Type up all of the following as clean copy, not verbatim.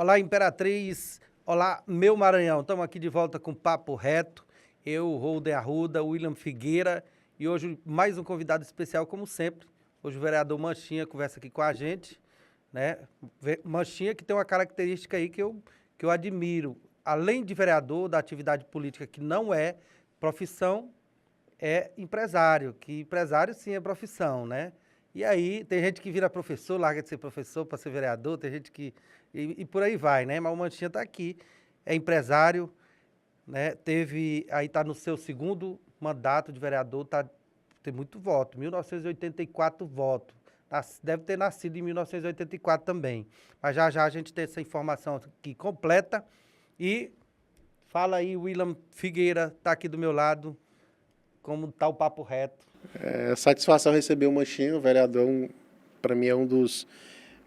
Olá, Imperatriz. Olá, meu Maranhão. Estamos aqui de volta com Papo Reto. Eu, Holder Arruda, William Figueira e hoje mais um convidado especial, como sempre. Hoje o vereador Manchinha conversa aqui com a gente, né? Manchinha que tem uma característica aí que eu admiro. Além de vereador, da atividade política que não é profissão, é empresário, que empresário sim é profissão, né? E aí tem gente que vira professor, larga de ser professor para ser vereador, tem gente que... E por aí vai, né? Mas o Manchinha está aqui, é empresário, né? Aí está no seu segundo mandato de vereador, tem muito voto, 1984 votos. Deve ter nascido em 1984 também. Mas já já a gente tem essa informação aqui completa. E fala aí, William Figueira, está aqui do meu lado. Como está o papo reto? Satisfação receber o Manchinha, o vereador, para mim é um dos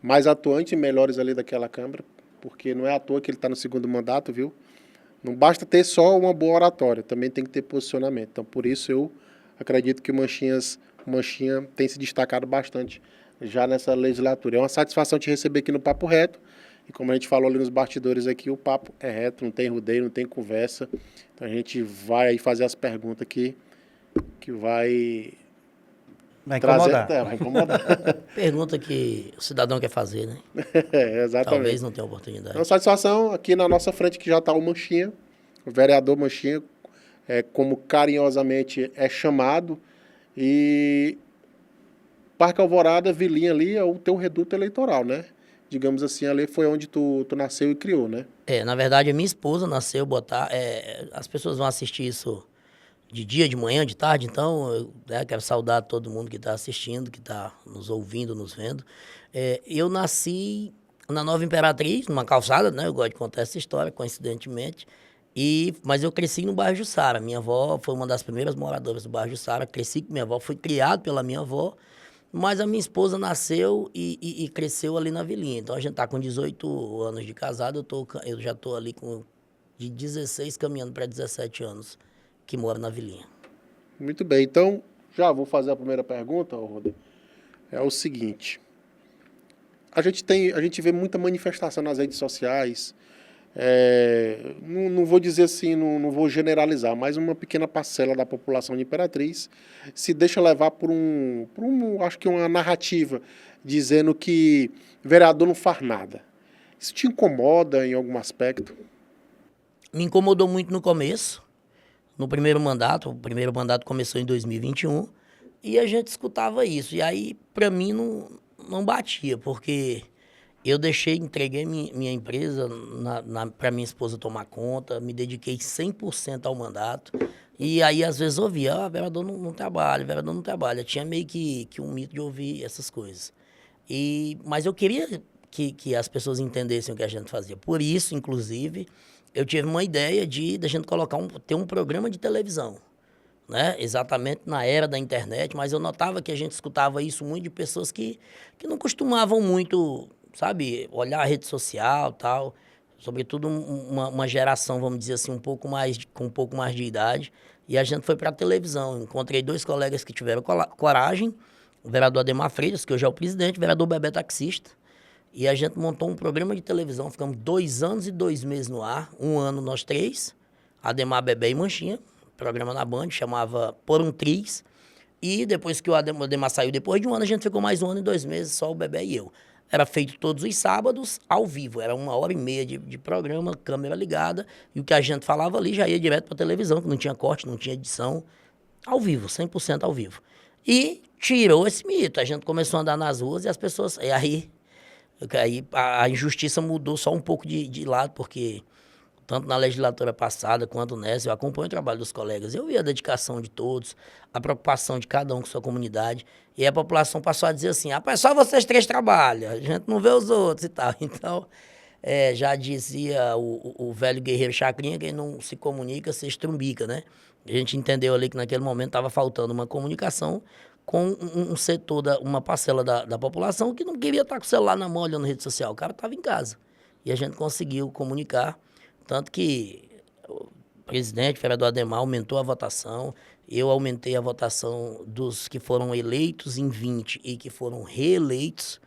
mais atuantes e melhores ali daquela Câmara, porque não é à toa que ele está no segundo mandato, viu? Não basta ter só uma boa oratória, também tem que ter posicionamento. Então, por isso eu acredito que o Manchinha tem se destacado bastante já nessa legislatura. É uma satisfação te receber aqui no Papo Reto, e como a gente falou ali nos bastidores aqui, o papo é reto, não tem rodeio, não tem conversa. Então a gente vai aí fazer as perguntas que vai incomodar. Vai incomodar. Pergunta que o cidadão quer fazer, né? Exatamente. Talvez não tenha oportunidade. Então, satisfação aqui na nossa frente que já está o Manchinha, o vereador Manchinha, como carinhosamente é chamado. E Parque Alvorada, Vilinha ali é o teu reduto eleitoral, né? Digamos assim, ali foi onde tu nasceu e criou, né? Na verdade, a minha esposa nasceu as pessoas vão assistir isso de dia, de manhã, de tarde, então eu quero saudar todo mundo que está assistindo, que está nos ouvindo, nos vendo. Eu nasci na Nova Imperatriz, numa calçada, né? Eu gosto de contar essa história, coincidentemente. Mas eu cresci no bairro Jussara. Minha avó foi uma das primeiras moradoras do bairro Jussara. Cresci com minha avó, fui criado pela minha avó. Mas a minha esposa nasceu e cresceu ali na Vilinha. Então a gente tá com 18 anos de casado, eu já tô ali de 16 caminhando para 17 anos que moro na Vilinha. Muito bem, então já vou fazer a primeira pergunta, Roda. É o seguinte: a gente vê muita manifestação nas redes sociais. Não vou dizer assim, não vou generalizar, mas uma pequena parcela da população de Imperatriz se deixa levar por acho que uma narrativa dizendo que vereador não faz nada. Isso te incomoda em algum aspecto? Me incomodou muito no começo, no primeiro mandato. O primeiro mandato começou em 2021 e a gente escutava isso. E aí, para mim, não batia, porque eu entreguei minha empresa para minha esposa tomar conta, me dediquei 100% ao mandato. E aí, às vezes, ouvia, vereador não trabalha, vereador não trabalha. Tinha meio que um mito de ouvir essas coisas. Mas eu queria que as pessoas entendessem o que a gente fazia. Por isso, inclusive, eu tive uma ideia da gente ter um programa de televisão, né? Exatamente na era da internet, mas eu notava que a gente escutava isso muito de pessoas que não costumavam muito, sabe, olhar a rede social e tal, sobretudo uma geração, vamos dizer assim, com um pouco mais de idade, e a gente foi para a televisão. Encontrei 2 colegas que tiveram coragem, o vereador Ademar Freitas, que hoje é o presidente, o vereador Bebé Taxista, e a gente montou um programa de televisão. Ficamos 2 anos e 2 meses no ar, 1 ano nós 3, Ademar, Bebé e Manchinha, programa na Band, chamava Por um Triz. E depois que o Ademar saiu, depois de 1 ano, a gente ficou mais 1 ano e 2 meses, só o Bebé e eu. Era feito todos os sábados, ao vivo. Era 1h30 de programa, câmera ligada. E o que a gente falava ali já ia direto para televisão, que não tinha corte, não tinha edição. Ao vivo, 100% ao vivo. E tirou esse mito. A gente começou a andar nas ruas e as pessoas... E aí a injustiça mudou só um pouco de lado, porque tanto na legislatura passada quanto nessa, eu acompanho o trabalho dos colegas. Eu vi a dedicação de todos, a preocupação de cada um com sua comunidade. E a população passou a dizer assim, só vocês 3 trabalham, a gente não vê os outros e tal. Então, já dizia o velho guerreiro Chacrinha, quem não se comunica, se estrumbica, né? A gente entendeu ali que naquele momento estava faltando uma comunicação com um setor, uma parcela da população que não queria estar com o celular na mão olhando rede social. O cara estava em casa. E a gente conseguiu comunicar. Tanto que o presidente, o vereador Ademar, aumentou a votação. Eu aumentei a votação dos que foram eleitos em 20 e que foram reeleitos.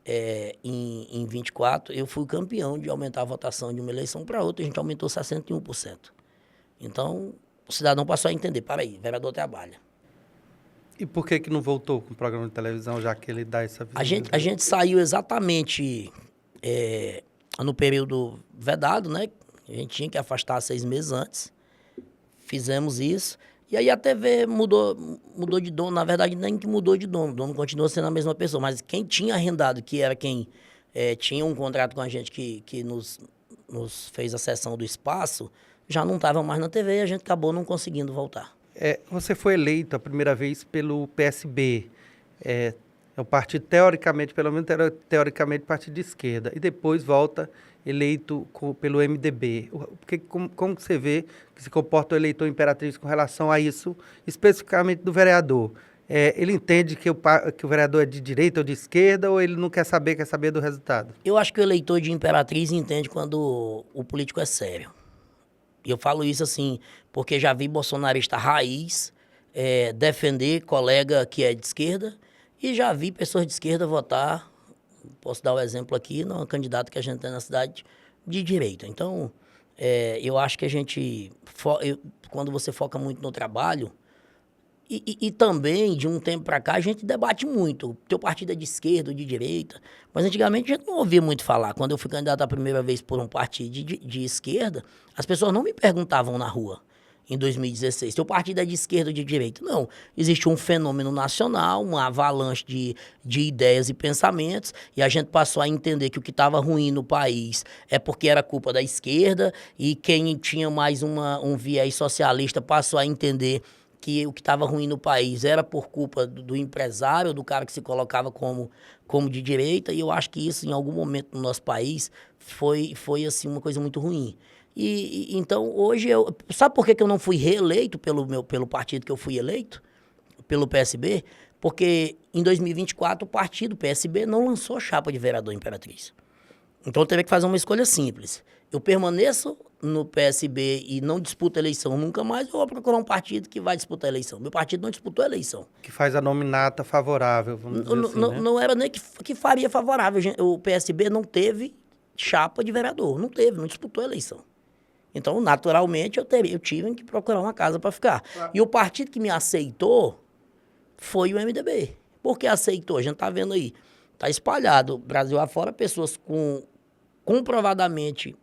em 24, eu fui campeão de aumentar a votação de uma eleição para outra, a gente aumentou 61%. Então, o cidadão passou a entender, para aí, vereador trabalha. E por que não voltou com o programa de televisão, já que ele dá essa visibilidade? A gente saiu exatamente no período vedado, né? A gente tinha que afastar 6 meses antes. Fizemos isso. E aí a TV mudou de dono. Na verdade, nem que mudou de dono. O dono continua sendo a mesma pessoa. Mas quem tinha arrendado, que era quem tinha um contrato com a gente que nos fez a cessão do espaço, já não estava mais na TV e a gente acabou não conseguindo voltar. Você foi eleito a primeira vez pelo PSB. É um partido, teoricamente, pelo menos teoricamente, partido de esquerda. E depois volta eleito pelo MDB. Como você vê que se comporta o eleitor Imperatriz com relação a isso, especificamente do vereador? Ele entende que o vereador é de direita ou de esquerda, ou ele não quer saber do resultado? Eu acho que o eleitor de Imperatriz entende quando o político é sério. E eu falo isso assim, porque já vi bolsonarista raiz defender colega que é de esquerda e já vi pessoas de esquerda votar, posso dar o exemplo aqui, numa candidata que a gente tem na cidade, de direita. Então, eu acho que a gente, quando você foca muito no trabalho, e também, de um tempo para cá, a gente debate muito. Teu partido é de esquerda ou de direita. Mas antigamente a gente não ouvia muito falar. Quando eu fui candidato a primeira vez por um partido de esquerda, as pessoas não me perguntavam na rua, em 2016, teu partido é de esquerda ou de direita. Não. Existe um fenômeno nacional, uma avalanche de ideias e pensamentos, e a gente passou a entender que o que estava ruim no país é porque era culpa da esquerda, e quem tinha mais um viés socialista passou a entender que o que estava ruim no país era por culpa do empresário, do cara que se colocava como de direita, e eu acho que isso, em algum momento no nosso país, foi assim, uma coisa muito ruim. Então, hoje, sabe por que eu não fui reeleito pelo partido que eu fui eleito? Pelo PSB? Porque em 2024 o partido PSB não lançou chapa de vereador Imperatriz. Então, eu teve que fazer uma escolha simples. Eu permaneço no PSB e não disputo a eleição nunca mais, eu vou procurar um partido que vai disputar a eleição. Meu partido não disputou a eleição. Que faz a nominata favorável, vamos dizer assim, né? Não era nem que faria favorável. O PSB não teve chapa de vereador. Não teve, não disputou a eleição. Então, naturalmente, eu tive que procurar uma casa para ficar. E o partido que me aceitou foi o MDB. Por que aceitou? A gente está vendo aí. Está espalhado, Brasil afora, pessoas com comprovadamente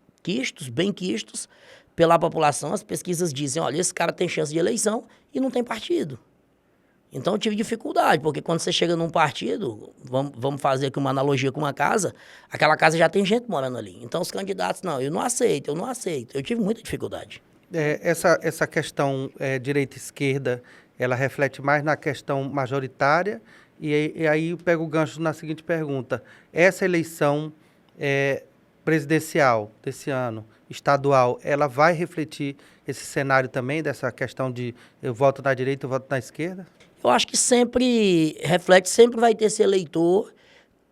bem quistos pela população. As pesquisas dizem, olha, esse cara tem chance de eleição e não tem partido. Então, eu tive dificuldade, porque quando você chega num partido, vamos fazer aqui uma analogia com uma casa, aquela casa já tem gente morando ali. Então, os candidatos, não, eu não aceito. Eu tive muita dificuldade. Essa questão direita-esquerda, ela reflete mais na questão majoritária, e aí eu pego o gancho na seguinte pergunta. Essa eleição presidencial desse ano, estadual, ela vai refletir esse cenário também, dessa questão de eu voto na direita, eu voto na esquerda? Eu acho que sempre reflete, sempre vai ter esse eleitor,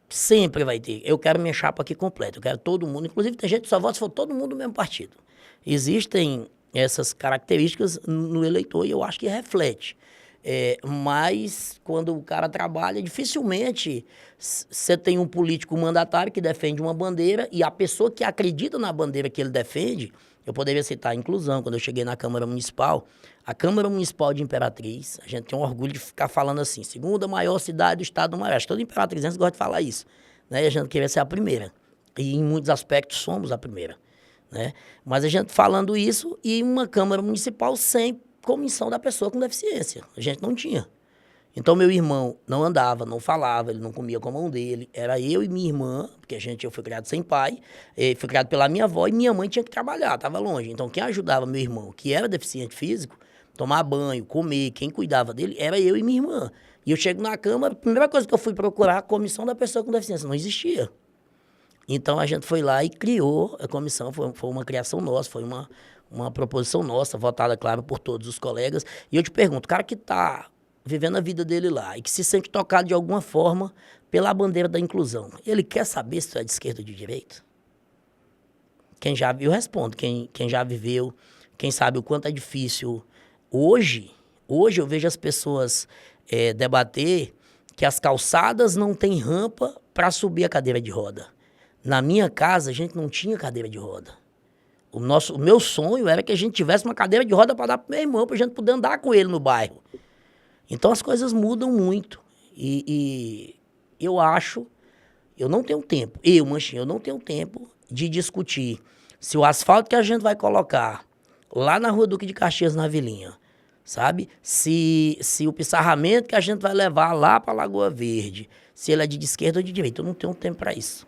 sempre vai ter. Eu quero minha chapa aqui completa, eu quero todo mundo, inclusive tem gente que só vota se for todo mundo do mesmo partido. Existem essas características no eleitor e eu acho que reflete. Mas quando o cara trabalha, dificilmente você tem um político mandatário que defende uma bandeira e a pessoa que acredita na bandeira que ele defende, eu poderia citar a inclusão. Quando eu cheguei na Câmara Municipal, a Câmara Municipal de Imperatriz, a gente tem um orgulho de ficar falando assim, segunda maior cidade do estado do Maranhão. Todo imperatrizense gosta de falar isso, né? E a gente queria ser a primeira. E em muitos aspectos somos a primeira, né? Mas a gente falando isso e uma Câmara Municipal sem comissão da pessoa com deficiência. A gente não tinha. Então, meu irmão não andava, não falava, ele não comia com a mão dele. Era eu e minha irmã, porque eu fui criado sem pai, fui criado pela minha avó e minha mãe tinha que trabalhar, estava longe. Então, quem ajudava meu irmão, que era deficiente físico, tomar banho, comer, quem cuidava dele, era eu e minha irmã. E eu chego na Câmara, a primeira coisa que eu fui procurar, a comissão da pessoa com deficiência. Não existia. Então, a gente foi lá e criou a comissão, foi uma criação nossa, foi uma proposição nossa, votada, claro, por todos os colegas. E eu te pergunto, o cara que está vivendo a vida dele lá e que se sente tocado de alguma forma pela bandeira da inclusão, ele quer saber se tu é de esquerda ou de direita? Quem já viu, responde. Quem já viveu, quem sabe o quanto é difícil. Hoje eu vejo as pessoas debater que as calçadas não têm rampa para subir a cadeira de roda. Na minha casa, a gente não tinha cadeira de roda. O meu sonho era que a gente tivesse uma cadeira de roda para dar pro meu irmão, para a gente poder andar com ele no bairro. Então as coisas mudam muito. E eu acho, eu não tenho tempo, Manchinho, eu não tenho tempo de discutir se o asfalto que a gente vai colocar lá na Rua Duque de Caxias, na Vilinha, sabe? Se o pissarramento que a gente vai levar lá para Lagoa Verde, se ele é de esquerda ou de direita, eu não tenho tempo para isso.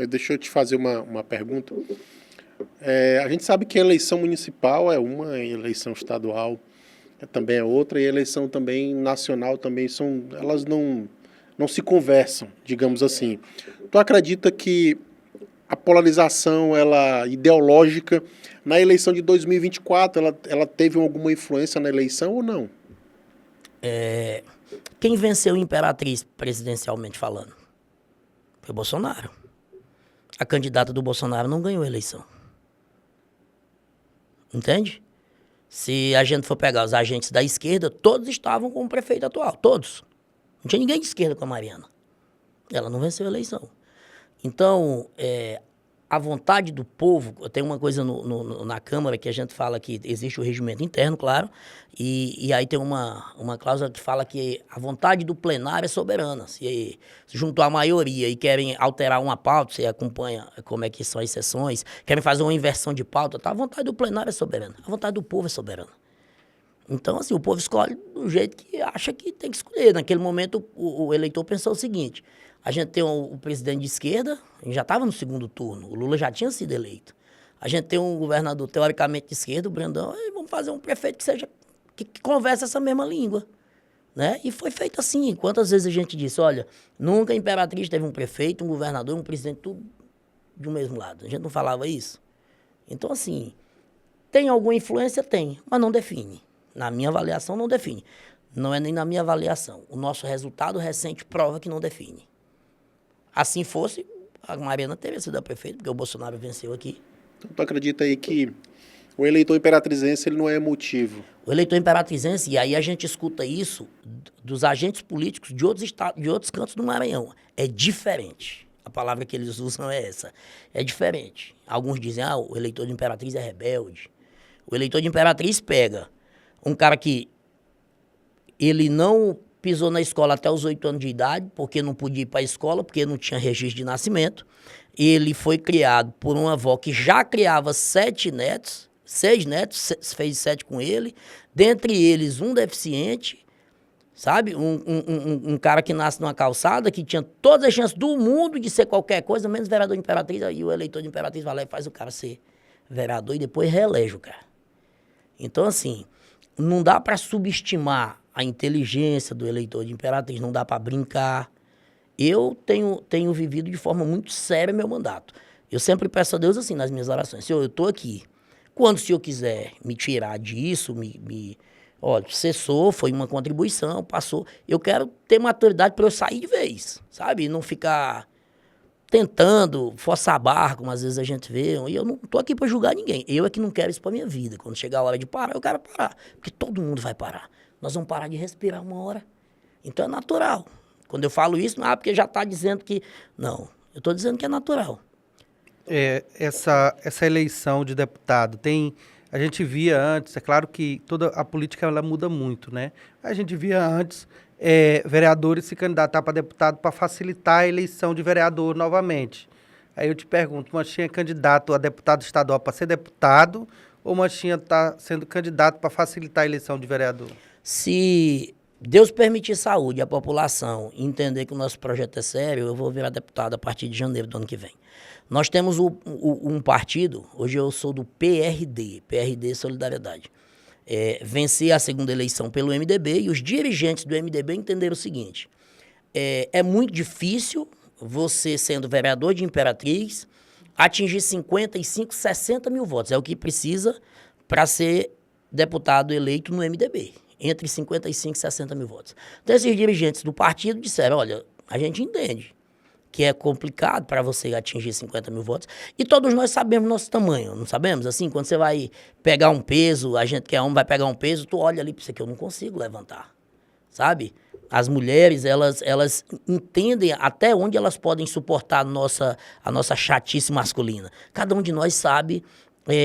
Deixa eu te fazer uma pergunta. A gente sabe que a eleição municipal é uma, a eleição estadual também é outra, e a eleição também nacional também elas não se conversam, digamos assim. Tu acredita que a polarização ideológica na eleição de 2024, ela teve alguma influência na eleição ou não? Quem venceu a Imperatriz presidencialmente falando? Foi Bolsonaro. A candidata do Bolsonaro não ganhou a eleição. Entende? Se a gente for pegar os agentes da esquerda, todos estavam com o prefeito atual, todos. Não tinha ninguém de esquerda com a Mariana. Ela não venceu a eleição. Então, a vontade do povo, tem uma coisa na Câmara que a gente fala que existe o regimento interno, claro, e aí tem uma cláusula que fala que a vontade do plenário é soberana. Se juntou a maioria e querem alterar uma pauta, você acompanha como é que são as sessões, querem fazer uma inversão de pauta, tá? A vontade do plenário é soberana, a vontade do povo é soberana. Então, assim, o povo escolhe do jeito que acha que tem que escolher. Naquele momento, o eleitor pensou o seguinte: a gente tem o presidente de esquerda, a gente já estava no segundo turno, o Lula já tinha sido eleito. A gente tem um governador teoricamente de esquerda, o Brandão, e vamos fazer um prefeito que converse essa mesma língua. Né? E foi feito assim. Quantas vezes a gente disse, olha, nunca a Imperatriz teve um prefeito, um governador, um presidente, tudo de um mesmo lado. A gente não falava isso. Então, assim, tem alguma influência? Tem, mas não define. Na minha avaliação, não define. Não é nem na minha avaliação. O nosso resultado recente prova que não define. Assim fosse, a Mariana teria sido a prefeita, porque o Bolsonaro venceu aqui. Então, tu acredita aí que o eleitor imperatrizense ele não é emotivo? O eleitor imperatrizense, e aí a gente escuta isso dos agentes políticos de outros estados, de outros cantos do Maranhão. É diferente. A palavra que eles usam é essa. É diferente. Alguns dizem, o eleitor de Imperatriz é rebelde. O eleitor de Imperatriz pega um cara que ele não pisou na escola até os 8 anos de idade, porque não podia ir para a escola, porque não tinha registro de nascimento. Ele foi criado por uma avó que já criava 6 netos, fez 7 com ele, dentre eles um deficiente, sabe? Um cara que nasce numa calçada, que tinha todas as chances do mundo de ser qualquer coisa, menos vereador de Imperatriz, aí o eleitor de Imperatriz vai lá e faz o cara ser vereador e depois reelege o cara. Então, assim, não dá para subestimar a inteligência do eleitor de Imperatriz, não dá para brincar. Eu tenho vivido de forma muito séria meu mandato. Eu sempre peço a Deus assim nas minhas orações: Senhor, eu estou aqui. Quando o Senhor quiser me tirar disso, olha, cessou, foi uma contribuição, passou. Eu quero ter maturidade para eu sair de vez, sabe? E não ficar tentando forçar a barra, como às vezes a gente vê. E eu não estou aqui para julgar ninguém. Eu é que não quero isso para minha vida. Quando chegar a hora de parar, eu quero parar. Porque todo mundo vai parar. Nós vamos parar de respirar uma hora. Então é natural. Quando eu falo isso, não é porque já está dizendo que... Não, eu estou dizendo que é natural. Essa eleição de deputado a gente via antes, é claro que toda a política ela muda muito, né? A gente via antes vereadores se candidatar para deputado para facilitar a eleição de vereador novamente. Aí eu te pergunto, Manchinha é candidato a deputado estadual para ser deputado ou Manchinha está sendo candidato para facilitar a eleição de vereador? Se Deus permitir saúde, a população entender que o nosso projeto é sério, eu vou virar deputado a partir de janeiro do ano que vem. Nós temos um partido, hoje eu sou do PRD Solidariedade. Venci a segunda eleição pelo MDB e os dirigentes do MDB entenderam o seguinte: é muito difícil você, sendo vereador de Imperatriz, atingir 55, 60 mil votos. É o que precisa para ser deputado eleito no MDB. Entre 55 e 60 mil votos. Então, esses dirigentes do partido disseram, olha, a gente entende que é complicado para você atingir 50 mil votos, e todos nós sabemos nosso tamanho, não sabemos? Assim, quando você vai pegar um peso, a gente que é homem vai pegar um peso, tu olha ali para você que eu não consigo levantar, sabe? As mulheres, elas entendem até onde elas podem suportar a nossa chatice masculina. Cada um de nós sabe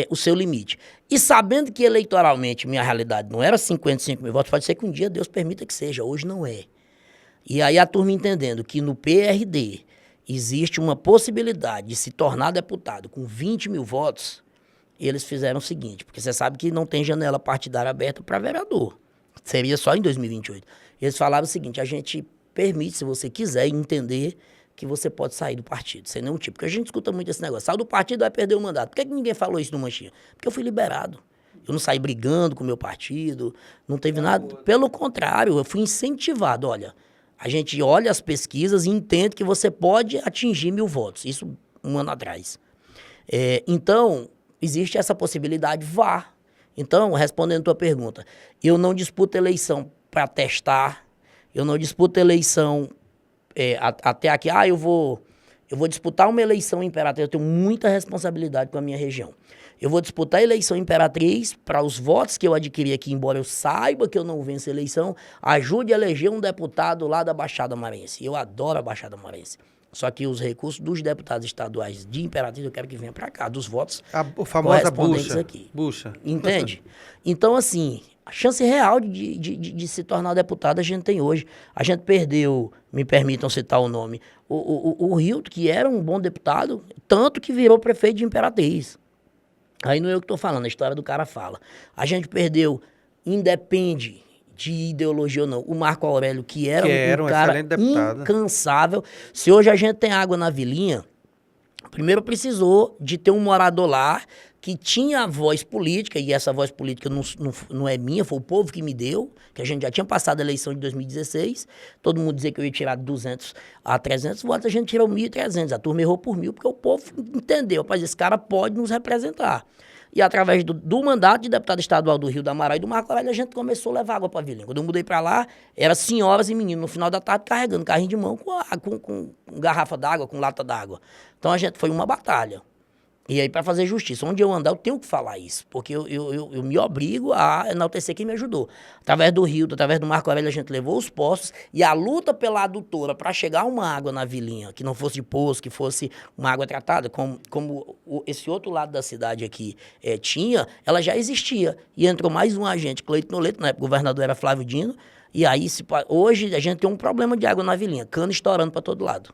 o seu limite. E sabendo que eleitoralmente minha realidade não era 55 mil votos, pode ser que um dia Deus permita que seja, hoje não é. E aí a turma entendendo que no PRD existe uma possibilidade de se tornar deputado com 20 mil votos, eles fizeram o seguinte, porque você sabe que não tem janela partidária aberta para vereador. Seria só em 2028. Eles falaram o seguinte, a gente permite, se você quiser entender, que você pode sair do partido, sem nenhum tipo. Porque a gente escuta muito esse negócio, saiu do partido, vai perder o mandato. Por que ninguém falou isso no Manchinha? Porque eu fui liberado. Eu não saí brigando com o meu partido, não teve nada. Pelo contrário, eu fui incentivado. Olha, a gente olha as pesquisas e entende que você pode atingir 1000 votos. Isso um ano atrás. Então, existe essa possibilidade, vá. Então, respondendo a tua pergunta, eu não disputo eleição para testar, eu não disputo eleição até aqui, eu vou disputar uma eleição imperatriz, eu tenho muita responsabilidade com a minha região. Eu vou disputar a eleição imperatriz para os votos que eu adquiri aqui, embora eu saiba que eu não venço a eleição, ajude a eleger um deputado lá da Baixada Marense. Eu adoro a Baixada Marense. Só que os recursos dos deputados estaduais de Imperatriz eu quero que venham para cá, dos votos a famosa correspondentes aqui. Bucha. Entende? Então, assim, a chance real de se tornar deputado a gente tem hoje. A gente perdeu, me permitam citar o nome, o Hilton, que era um bom deputado, tanto que virou prefeito de Imperatriz. Aí não é eu que estou falando, a história do cara fala. A gente perdeu, independe de ideologia ou não, o Marco Aurélio, que era um cara incansável. Se hoje a gente tem água na vilinha, primeiro precisou de ter um morador lá que tinha voz política, e essa voz política não é minha, foi o povo que me deu, que a gente já tinha passado a eleição de 2016, todo mundo dizia que eu ia tirar de 200 a 300 votos, a gente tirou 1.300, a turma errou por 1.000, porque o povo entendeu, rapaz, esse cara pode nos representar. E através do mandato de deputado estadual do Rio da Mará e do Marco Aurélio, a gente começou a levar água para a vilinha. Quando eu mudei para lá, eram senhoras e meninos, no final da tarde, carregando carrinho de mão com garrafa d'água, com lata d'água. Então, a gente foi uma batalha. E aí, para fazer justiça, onde eu andar, eu tenho que falar isso, porque eu me obrigo a enaltecer quem me ajudou. Através do Rio, através do Marco Aurélio, a gente levou os postos, e a luta pela adutora para chegar uma água na vilinha, que não fosse de poço, que fosse uma água tratada, como esse outro lado da cidade aqui tinha, ela já existia. E entrou mais um agente, Cleiton Noleto, na época o governador era Flávio Dino, e aí hoje a gente tem um problema de água na vilinha, cano estourando para todo lado.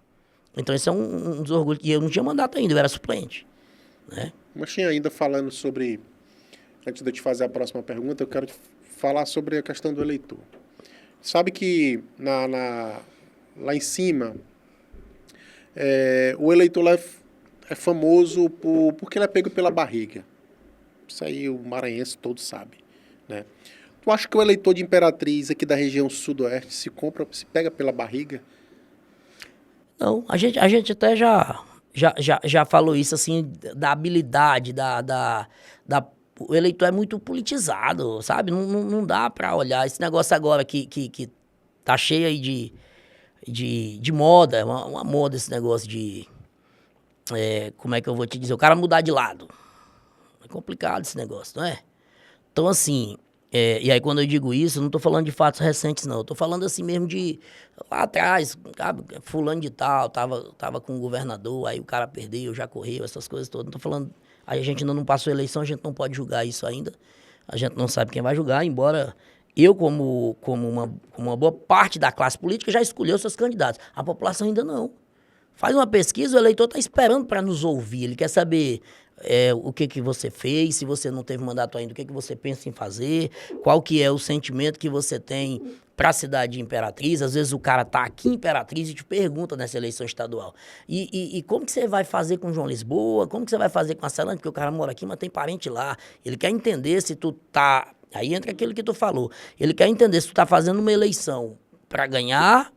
Então esse é um dos orgulhos, e eu não tinha mandato ainda, eu era suplente. Né? Mas tinha ainda falando sobre, antes de eu te fazer a próxima pergunta, eu quero falar sobre a questão do eleitor. Sabe que lá em cima, o eleitor lá é famoso porque ele é pego pela barriga. Isso aí o maranhense todo sabe. Né? Tu acha que o eleitor de Imperatriz aqui da região sudoeste se pega pela barriga? Não, a gente até já falou isso, assim, da habilidade, o eleitor é muito politizado, sabe? Não dá para olhar. Esse negócio agora que tá cheio aí de moda, uma moda esse negócio de... como é que eu vou te dizer? O cara mudar de lado. É complicado esse negócio, não é? Então, assim... e aí, quando eu digo isso, eu não estou falando de fatos recentes, não. Eu estou falando assim mesmo de... Lá atrás, fulano de tal, tava com o governador, aí o cara perdeu, já correu, essas coisas todas. Não estou falando... Aí a gente ainda não passou a eleição, a gente não pode julgar isso ainda. A gente não sabe quem vai julgar, embora eu, como uma boa parte da classe política, já escolheu seus candidatos. A população ainda não. Faz uma pesquisa, o eleitor está esperando para nos ouvir. Ele quer saber... o que você fez, se você não teve mandato ainda, o que você pensa em fazer, qual que é o sentimento que você tem para a cidade de Imperatriz. Às vezes o cara tá aqui em Imperatriz e te pergunta nessa eleição estadual. E como que você vai fazer com João Lisboa? Como que você vai fazer com a Celândia? Porque o cara mora aqui, mas tem parente lá. Ele quer entender se tu tá... Aí entra aquilo que tu falou. Ele quer entender se tu tá fazendo uma eleição para ganhar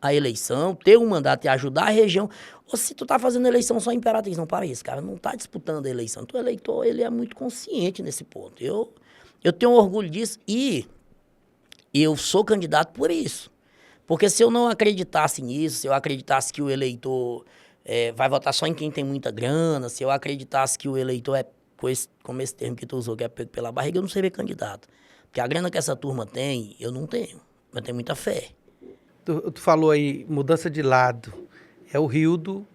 a eleição, ter um mandato e ajudar a região, ou se tu tá fazendo eleição só em Imperatriz. Não, para isso, cara, não tá disputando a eleição. O eleitor, ele é muito consciente nesse ponto. Eu tenho orgulho disso e eu sou candidato por isso. Porque se eu não acreditasse nisso, se eu acreditasse que o eleitor vai votar só em quem tem muita grana, se eu acreditasse que o eleitor como esse termo que tu usou, que é pego pela barriga, eu não seria candidato. Porque a grana que essa turma tem, eu não tenho. Eu tenho muita fé. Tu falou aí, mudança de lado. O Rildo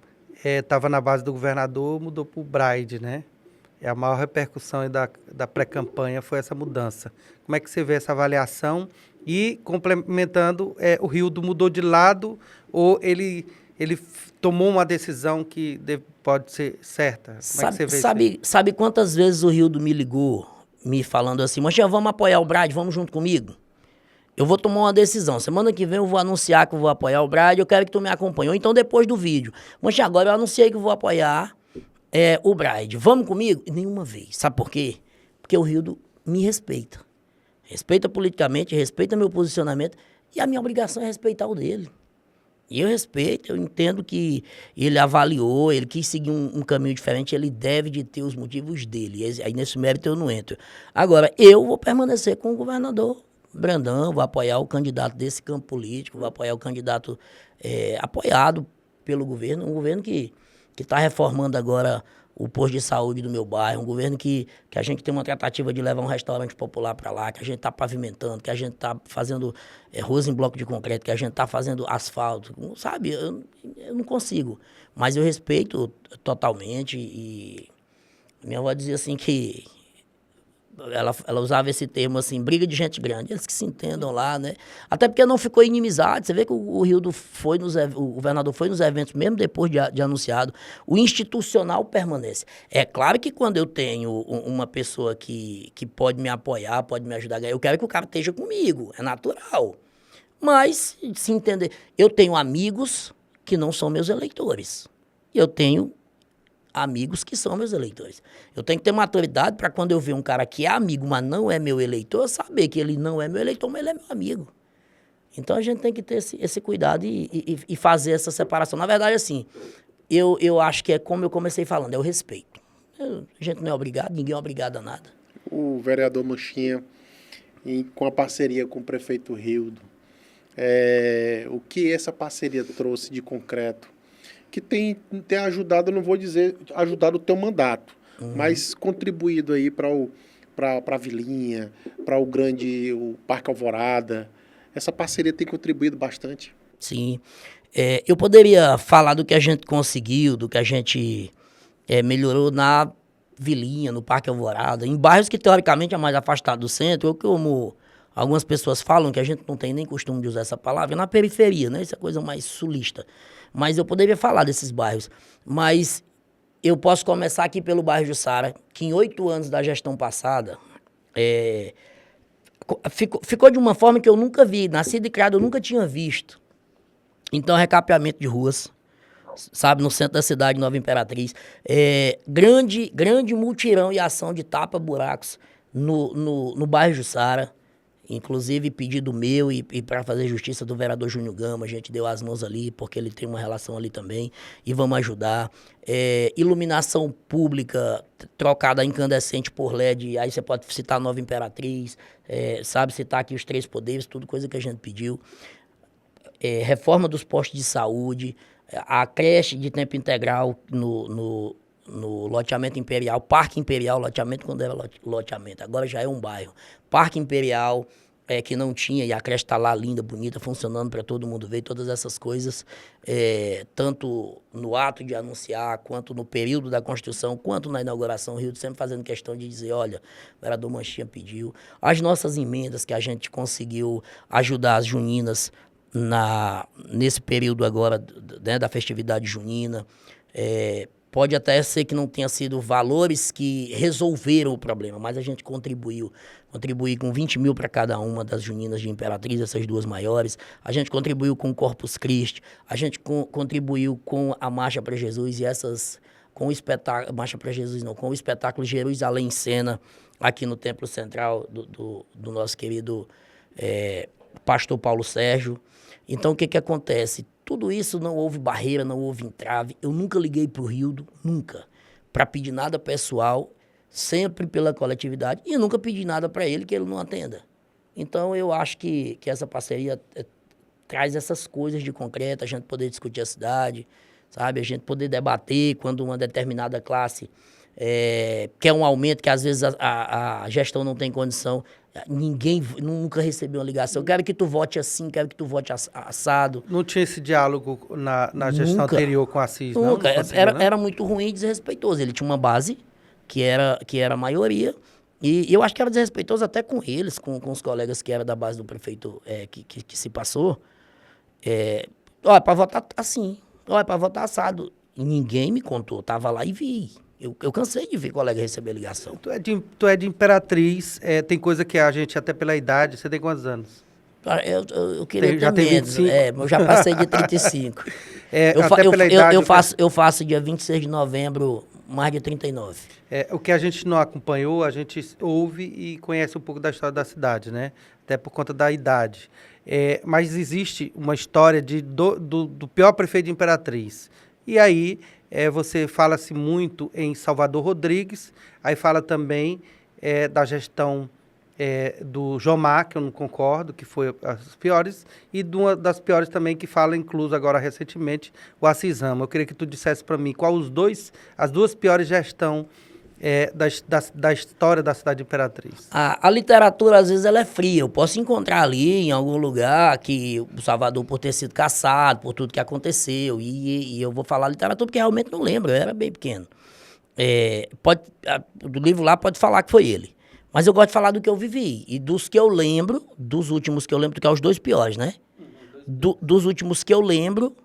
estava na base do governador, mudou para o Braide, né? A maior repercussão aí da pré-campanha foi essa mudança. Como é que você vê essa avaliação? E, complementando, o Rildo mudou de lado ou ele tomou uma decisão que pode ser certa? Como é que você vê isso? Sabe quantas vezes o Rildo me ligou, me falando assim, Manchinha, vamos apoiar o Braide, vamos junto comigo? Eu vou tomar uma decisão. Semana que vem eu vou anunciar que eu vou apoiar o Braide, eu quero que tu me acompanhe. Ou então depois do vídeo. Manchinha, agora eu anunciei que eu vou apoiar o Braide. Vamos comigo? E nenhuma vez. Sabe por quê? Porque o Rildo me respeita. Respeita politicamente, respeita meu posicionamento. E a minha obrigação é respeitar o dele. E eu respeito, eu entendo que ele avaliou, ele quis seguir um caminho diferente, ele deve de ter os motivos dele. Aí nesse mérito eu não entro. Agora, eu vou permanecer com o governador Brandão, vou apoiar o candidato desse campo político, vou apoiar o candidato apoiado pelo governo, um governo que está reformando agora o posto de saúde do meu bairro, um governo que a gente tem uma tratativa de levar um restaurante popular para lá, que a gente está pavimentando, que a gente está fazendo ruas em bloco de concreto, que a gente está fazendo asfalto, sabe? Eu não consigo, mas eu respeito totalmente e minha avó dizia assim que ela usava esse termo assim, briga de gente grande, eles que se entendam lá, né? Até porque não ficou inimizade, você vê que o Rildo foi o governador foi nos eventos, mesmo depois de anunciado, o institucional permanece. É claro que quando eu tenho uma pessoa que pode me apoiar, pode me ajudar a ganhar, eu quero que o cara esteja comigo, é natural. Mas, se entender, eu tenho amigos que não são meus eleitores. Eu tenho amigos que são meus eleitores. Eu tenho que ter maturidade para quando eu ver um cara que é amigo, mas não é meu eleitor, eu saber que ele não é meu eleitor, mas ele é meu amigo. Então a gente tem que ter esse cuidado e fazer essa separação. Na verdade, assim, eu acho que é como eu comecei falando, é o respeito. A gente não é obrigado, ninguém é obrigado a nada. O vereador Manchinha, com a parceria com o prefeito Rildo, o que essa parceria trouxe de concreto? Que tem ajudado, não vou dizer ajudado o teu mandato, mas contribuído aí para a Vilinha, para o Parque Alvorada. Essa parceria tem contribuído bastante. Sim. Eu poderia falar do que a gente conseguiu, do que a gente melhorou na Vilinha, no Parque Alvorada, em bairros que teoricamente é mais afastado do centro, ou como algumas pessoas falam, que a gente não tem nem costume de usar essa palavra, na periferia, né? Isso é coisa mais sulista. Mas eu poderia falar desses bairros. Mas eu posso começar aqui pelo bairro Jussara, que em 8 anos da gestão passada, ficou de uma forma que eu nunca vi. Nascido e criado, eu nunca tinha visto. Então, recapeamento de ruas, sabe, no centro da cidade, Nova Imperatriz. Grande mutirão e ação de tapa-buracos no bairro Jussara. Inclusive, pedido meu e para fazer justiça do vereador Júnior Gama, a gente deu as mãos ali, porque ele tem uma relação ali também, e vamos ajudar. Iluminação pública trocada incandescente por LED, aí você pode citar Nova Imperatriz, sabe, citar aqui os 3 poderes, tudo coisa que a gente pediu. Reforma dos postos de saúde, a creche de tempo integral no loteamento Imperial, Parque Imperial, loteamento quando era loteamento, agora já é um bairro. Parque Imperial, que não tinha, e a creche está lá linda, bonita, funcionando para todo mundo ver, todas essas coisas, tanto no ato de anunciar, quanto no período da construção, quanto na inauguração, o Rio sempre fazendo questão de dizer, olha, o vereador Manchinha pediu. As nossas emendas que a gente conseguiu ajudar as juninas nesse período agora, né, da festividade junina, pode até ser que não tenha sido valores que resolveram o problema, mas a gente contribuiu com 20 mil para cada uma das juninas de Imperatriz, essas 2 maiores. A gente contribuiu com o Corpus Christi, a gente contribuiu com a Marcha para Jesus com o espetáculo, Marcha para Jesus não, com o espetáculo Jerusalém em Cena, aqui no Templo Central do nosso querido pastor Paulo Sérgio. Então, o que acontece? Tudo isso não houve barreira, não houve entrave. Eu nunca liguei para o Rildo, nunca, para pedir nada pessoal, sempre pela coletividade. E eu nunca pedi nada para ele que ele não atenda. Então, eu acho que essa parceria traz essas coisas de concreto, a gente poder discutir a cidade, sabe? A gente poder debater quando uma determinada classe quer um aumento, que às vezes a gestão não tem condição. Ninguém nunca recebeu uma ligação. Quero que tu vote assim, quero que tu vote assado. Não tinha esse diálogo na gestão Nunca. anterior com o Assis, não? Nunca. Não conseguia, não? Era muito ruim e desrespeitoso. Ele tinha uma base, que era a maioria, e eu acho que era desrespeitoso até com eles, com os colegas que eram da base do prefeito que se passou. Olha, para votar assim, olha, para votar assado. E ninguém me contou, tava lá e vi. Eu cansei de ver colega receber ligação. Tu é de Imperatriz, tem coisa que a gente, até pela idade, você tem quantos anos? Eu queria Já ter tem menos. 25? Eu já passei de 35. Até pela idade... Eu faço dia 26 de novembro, mais de 39. O que a gente não acompanhou, a gente ouve e conhece um pouco da história da cidade, né? Até por conta da idade. Mas existe uma história do pior prefeito de Imperatriz. E aí, você fala-se muito em Salvador Rodrigues, aí fala também da gestão do Jomar, que eu não concordo, que foi as piores, e de uma das piores também, que fala, incluso agora recentemente, o Assis Rama. Eu queria que tu dissesse para mim qual as duas piores gestões da história da cidade de Imperatriz. A literatura, às vezes, ela é fria. Eu posso encontrar ali, em algum lugar, que o Salvador, por ter sido caçado, por tudo que aconteceu, e eu vou falar literatura porque realmente não lembro, eu era bem pequeno. Do livro lá pode falar que foi ele. Mas eu gosto de falar do que eu vivi. E dos que eu lembro, dos últimos que eu lembro, que é os dois piores, né? Dos últimos que eu lembro,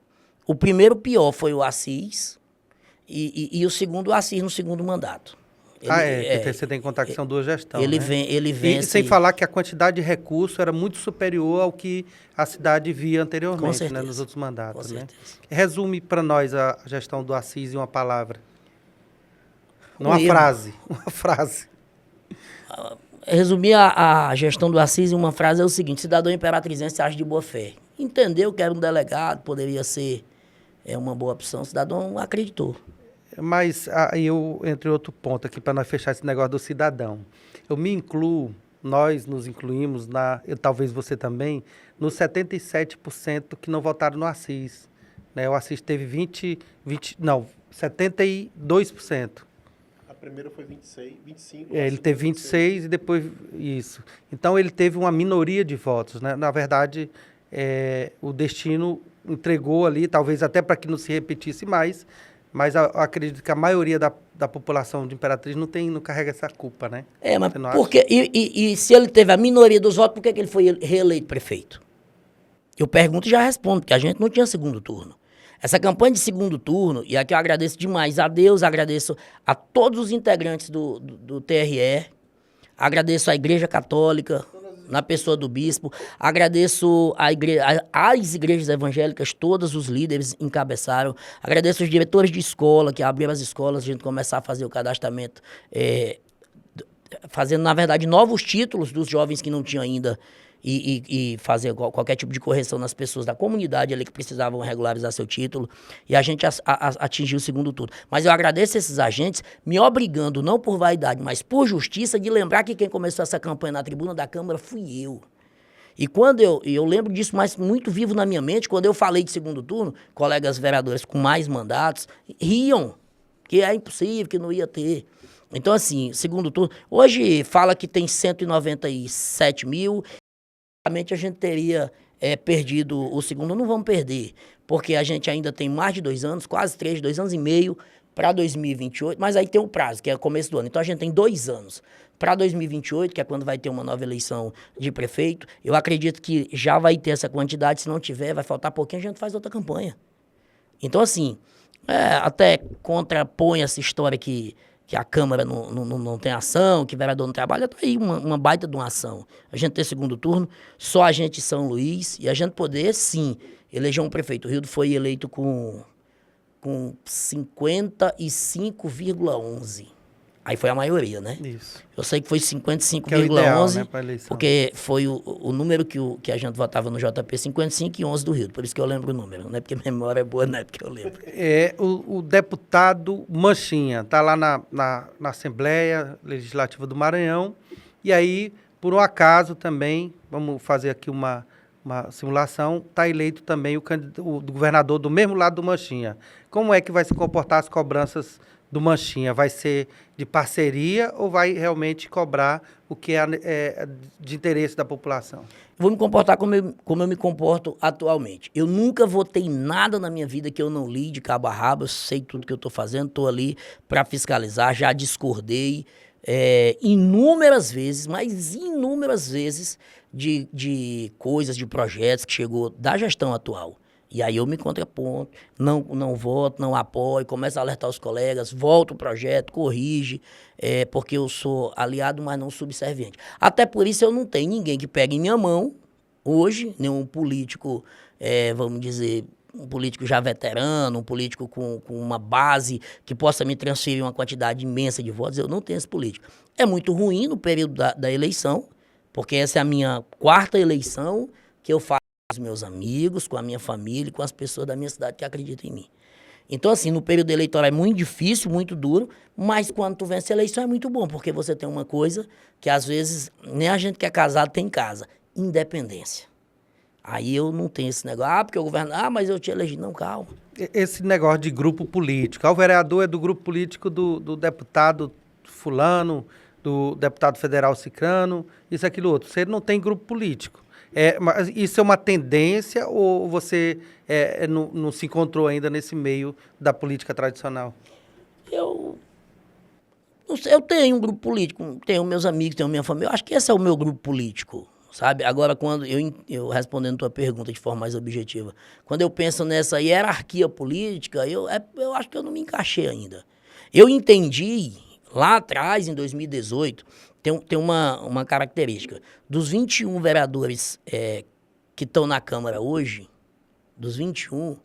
o primeiro pior foi o Assis, e o segundo, o Assis no segundo mandato. Que você tem que contar que são duas gestões, né? Ele vem E sem falar que a quantidade de recursos era muito superior ao que a cidade via anteriormente, né, nos outros mandatos. Né? Resume para nós a gestão do Assis em uma palavra. Uma frase. Resumir a gestão do Assis em uma frase é o seguinte: cidadão imperatrizense age de boa fé. Entendeu que era um delegado, poderia ser uma boa opção, o cidadão acreditou. Mas aí eu entre outro ponto aqui para nós fechar esse negócio do cidadão. Eu me incluo, nós nos incluímos, talvez você também, nos 77% que não votaram no Assis. Né? O Assis teve 72%. A primeira foi 25. Ele teve 26 e depois isso. Então ele teve uma minoria de votos. Né? Na verdade, o destino entregou ali, talvez até para que não se repetisse mais, mas eu acredito que a maioria da população de Imperatriz não carrega essa culpa, né? Mas porque, e se ele teve a minoria dos votos, por que ele foi reeleito prefeito? Eu pergunto e já respondo, porque a gente não tinha segundo turno. Essa campanha de segundo turno, e aqui eu agradeço demais a Deus, agradeço a todos os integrantes do TRE, agradeço à Igreja Católica, na pessoa do bispo, agradeço às igrejas evangélicas, todos os líderes encabeçaram, agradeço os diretores de escola, que abriram as escolas, a gente começar a fazer o cadastramento, fazendo, na verdade, novos títulos dos jovens que não tinham ainda, e fazer qualquer tipo de correção nas pessoas da comunidade ali que precisavam regularizar seu título, e a gente atingiu o segundo turno. Mas eu agradeço esses agentes, me obrigando, não por vaidade, mas por justiça, de lembrar que quem começou essa campanha na tribuna da Câmara fui eu. E quando eu lembro disso, mas muito vivo na minha mente, quando eu falei de segundo turno, colegas vereadores com mais mandatos riam, que é impossível, que não ia ter. Então, assim, segundo turno, hoje fala que tem 197 mil, a gente teria perdido o segundo, não vamos perder, porque a gente ainda tem mais de 2 anos, quase 3, 2 anos e meio para 2028, mas aí tem um prazo, que é o começo do ano. Então a gente tem 2 anos para 2028, que é quando vai ter uma nova eleição de prefeito. Eu acredito que já vai ter essa quantidade, se não tiver, vai faltar pouquinho, a gente faz outra campanha. Então, assim, até contrapõe essa história que a Câmara não tem ação, que o vereador não trabalha, tá aí uma baita de uma ação. A gente ter segundo turno, só a gente em São Luís, e a gente poder, sim, eleger um prefeito. O Rildo foi eleito com 55,11. Aí foi a maioria, né? Isso. Eu sei que foi 55,11, que é o ideal, né, pra eleição. porque foi o número que a gente votava no JP, 55,11 do Rio. Por isso que eu lembro o número, não é porque a memória é boa, não é porque eu lembro. O deputado Manchinha está lá na Assembleia Legislativa do Maranhão, e aí, por um acaso também, vamos fazer aqui uma simulação, está eleito também o governador do mesmo lado do Manchinha. Como é que vai se comportar as cobranças do Manchinha? Vai ser de parceria ou vai realmente cobrar o que é de interesse da população? Vou me comportar como eu me comporto atualmente. Eu nunca votei nada na minha vida que eu não li de cabo a rabo, eu sei tudo que eu estou fazendo, estou ali para fiscalizar, já discordei inúmeras vezes, mas inúmeras vezes de coisas, de projetos que chegou da gestão atual. E aí eu me contraponto, não voto, não apoio, começo a alertar os colegas, volto o projeto, corrige, porque eu sou aliado, mas não subserviente. Até por isso eu não tenho ninguém que pegue em minha mão, hoje, nenhum político, vamos dizer, um político já veterano, um político com uma base que possa me transferir uma quantidade imensa de votos, eu não tenho esse político. É muito ruim no período da eleição, porque essa é a minha 4ª eleição que eu faço com os meus amigos, com a minha família e com as pessoas da minha cidade que acreditam em mim. Então, assim, no período eleitoral é muito difícil, muito duro, mas quando tu vence a eleição é muito bom, porque você tem uma coisa que às vezes nem a gente que é casado tem em casa, independência. Aí eu não tenho esse negócio, porque o governo, mas eu te elegi. Não, calma. Esse negócio de grupo político, o vereador é do grupo político do deputado fulano, do deputado federal cicrano, isso, aquilo, outro. Você não tem grupo político. Mas isso é uma tendência ou você não se encontrou ainda nesse meio da política tradicional? Eu tenho um grupo político, tenho meus amigos, tenho minha família. Eu acho que esse é o meu grupo político, sabe? Agora, quando eu respondendo a tua pergunta de forma mais objetiva, quando eu penso nessa hierarquia política, eu acho que eu não me encaixei ainda. Eu entendi lá atrás, em 2018, tem uma característica. Dos 21 vereadores que estão na Câmara hoje, dos 21,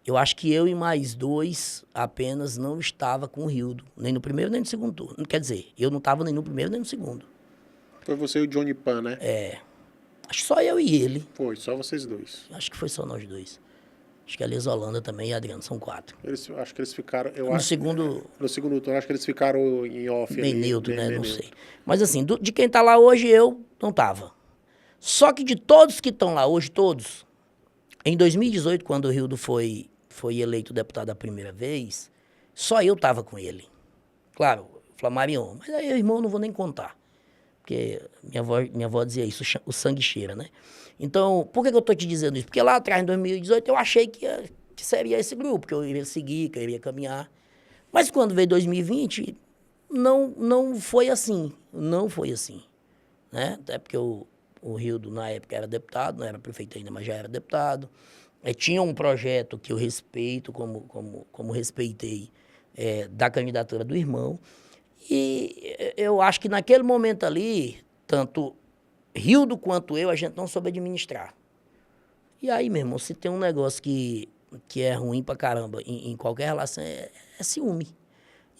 eu acho que eu e mais 2 apenas não estava com o Rildo, nem no primeiro nem no segundo turno. Quer dizer, eu não estava nem no primeiro nem no segundo. Foi você e o Johnny Pan, né? Acho que só eu e ele. Foi, só vocês dois. Acho que foi só nós 2. Acho que a Liz Holanda também e a Adriano, são 4. Acho que eles ficaram... No segundo turno, acho que eles ficaram em off. bem ali, neutro, né? Não neutro. sei. Mas assim, de quem tá lá hoje, eu não tava. Só que de todos que estão lá hoje, todos, em 2018, quando o Rildo foi eleito deputado a primeira vez, só eu tava com ele. Claro, Flamarion. Mas aí, irmão, eu não vou nem contar. Porque minha avó dizia isso, o sangue cheira, né? Então, por que eu tô te dizendo isso? Porque lá atrás, em 2018, eu achei que seria esse grupo, que eu iria seguir, que eu iria caminhar. Mas quando veio 2020, não foi assim. Não foi assim. Né? Até porque o Rildo, na época, era deputado, não era prefeito ainda, mas já era deputado. Tinha um projeto que eu respeito, como respeitei, da candidatura do irmão. E eu acho que naquele momento ali, tanto Rildo quanto eu, a gente não soube administrar. E aí, meu irmão, se tem um negócio que é ruim pra caramba em qualquer relação, é ciúme.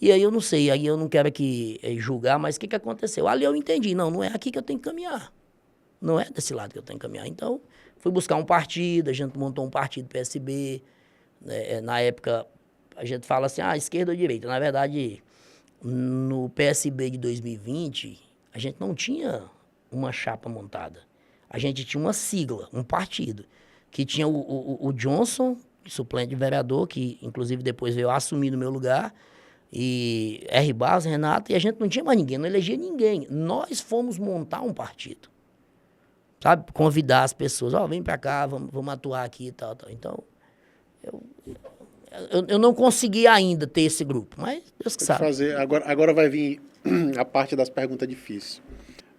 E aí eu não sei, aí eu não quero aqui julgar, mas o que aconteceu? Ali eu entendi, não é aqui que eu tenho que caminhar. Não é desse lado que eu tenho que caminhar. Então, fui buscar um partido, a gente montou um partido PSB. Na época, a gente fala assim, esquerda ou direita. Na verdade, no PSB de 2020, a gente não tinha uma chapa montada. A gente tinha uma sigla, um partido, que tinha o Johnson, suplente de vereador, que inclusive depois veio assumir no meu lugar, e R. Barros, Renato, e a gente não tinha mais ninguém, não elegia ninguém. Nós fomos montar um partido, sabe? Convidar as pessoas, vem pra cá, vamos atuar aqui e tal. Então, eu não consegui ainda ter esse grupo, mas Deus que sabe. Agora vai vir a parte das perguntas difíceis.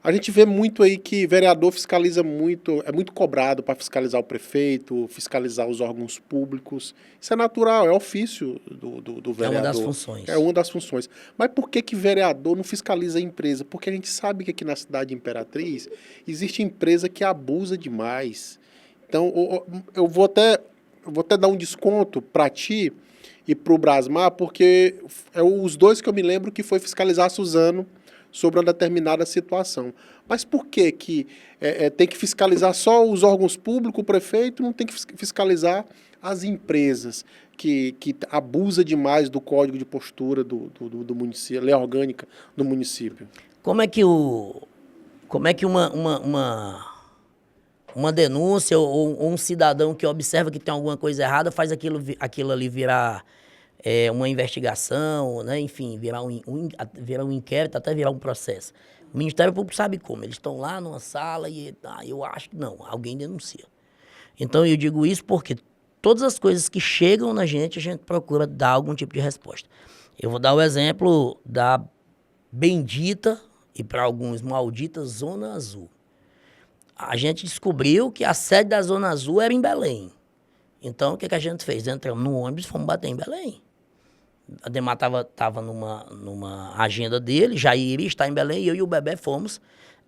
A gente vê muito aí que vereador fiscaliza muito, é muito cobrado para fiscalizar o prefeito, fiscalizar os órgãos públicos. Isso é natural, é ofício do vereador. É uma das funções. É uma das funções. Mas por que vereador não fiscaliza a empresa? Porque a gente sabe que aqui na cidade de Imperatriz existe empresa que abusa demais. Então, eu vou até dar um desconto para ti e para o Brasmar, porque é os dois que eu me lembro que foi fiscalizar a Suzano sobre uma determinada situação. Mas por que tem que fiscalizar só os órgãos públicos, o prefeito, não tem que fiscalizar as empresas que abusa demais do código de postura do município, lei orgânica do município? Como é que uma denúncia ou um cidadão que observa que tem alguma coisa errada faz aquilo ali virar uma investigação, né? Enfim, virar um inquérito, até virar um processo. O Ministério Público sabe como. Eles estão lá numa sala e eu acho que não, alguém denuncia. Então eu digo isso porque todas as coisas que chegam na gente, a gente procura dar algum tipo de resposta. Eu vou dar o exemplo da bendita e para alguns maldita Zona Azul. A gente descobriu que a sede da Zona Azul era em Belém. Então, o que a gente fez? Entramos no ônibus e fomos bater em Belém. A Ademar estava numa agenda dele, já iria estar em Belém, e eu e o Bebé fomos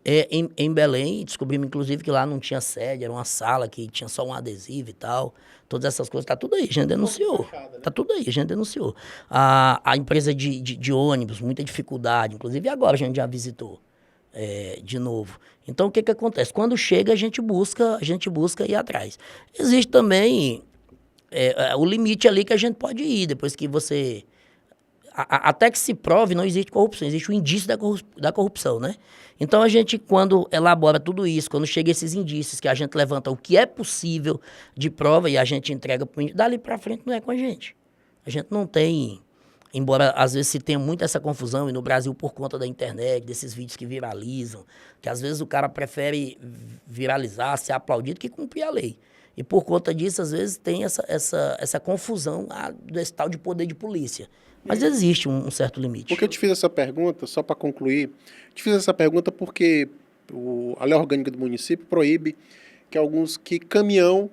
em Belém, e descobrimos, inclusive, que lá não tinha sede, era uma sala que tinha só um adesivo e tal. Todas essas coisas, tá tudo aí, a gente denunciou. Tá tudo aí, a gente denunciou. A empresa de ônibus, muita dificuldade, inclusive agora a gente já visitou de novo. Então, o que acontece? Quando chega, a gente busca ir atrás. Existe também o limite ali que a gente pode ir, depois que você... Até que se prove, não existe corrupção, existe o indício da corrupção, né? Então, a gente, quando elabora tudo isso, quando chega esses indícios, que a gente levanta o que é possível de prova e a gente entrega para o indício, dali para frente não é com a gente. A gente não tem, embora às vezes se tenha muito essa confusão, e no Brasil por conta da internet, desses vídeos que viralizam, que às vezes o cara prefere viralizar, ser aplaudido, que cumprir a lei. E por conta disso, às vezes, tem essa confusão desse tal de poder de polícia. Mas existe um certo limite. Por que eu te fiz essa pergunta, só para concluir, te fiz essa pergunta porque a lei orgânica do município proíbe que caminhão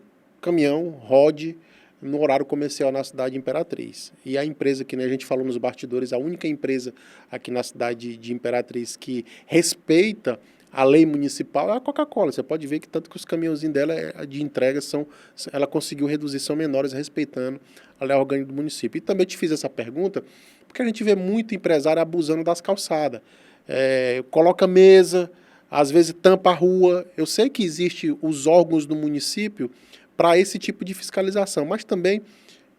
rode no horário comercial na cidade de Imperatriz. E a empresa que, né, a gente falou nos bastidores, a única empresa aqui na cidade de Imperatriz que respeita a lei municipal é a Coca-Cola. Você pode ver que tanto que os caminhãozinhos dela de entrega ela conseguiu reduzir, são menores, respeitando a lei orgânica do município. E também te fiz essa pergunta porque a gente vê muito empresário abusando das calçadas. Coloca mesa, às vezes tampa a rua. Eu sei que existem os órgãos do município para esse tipo de fiscalização, mas também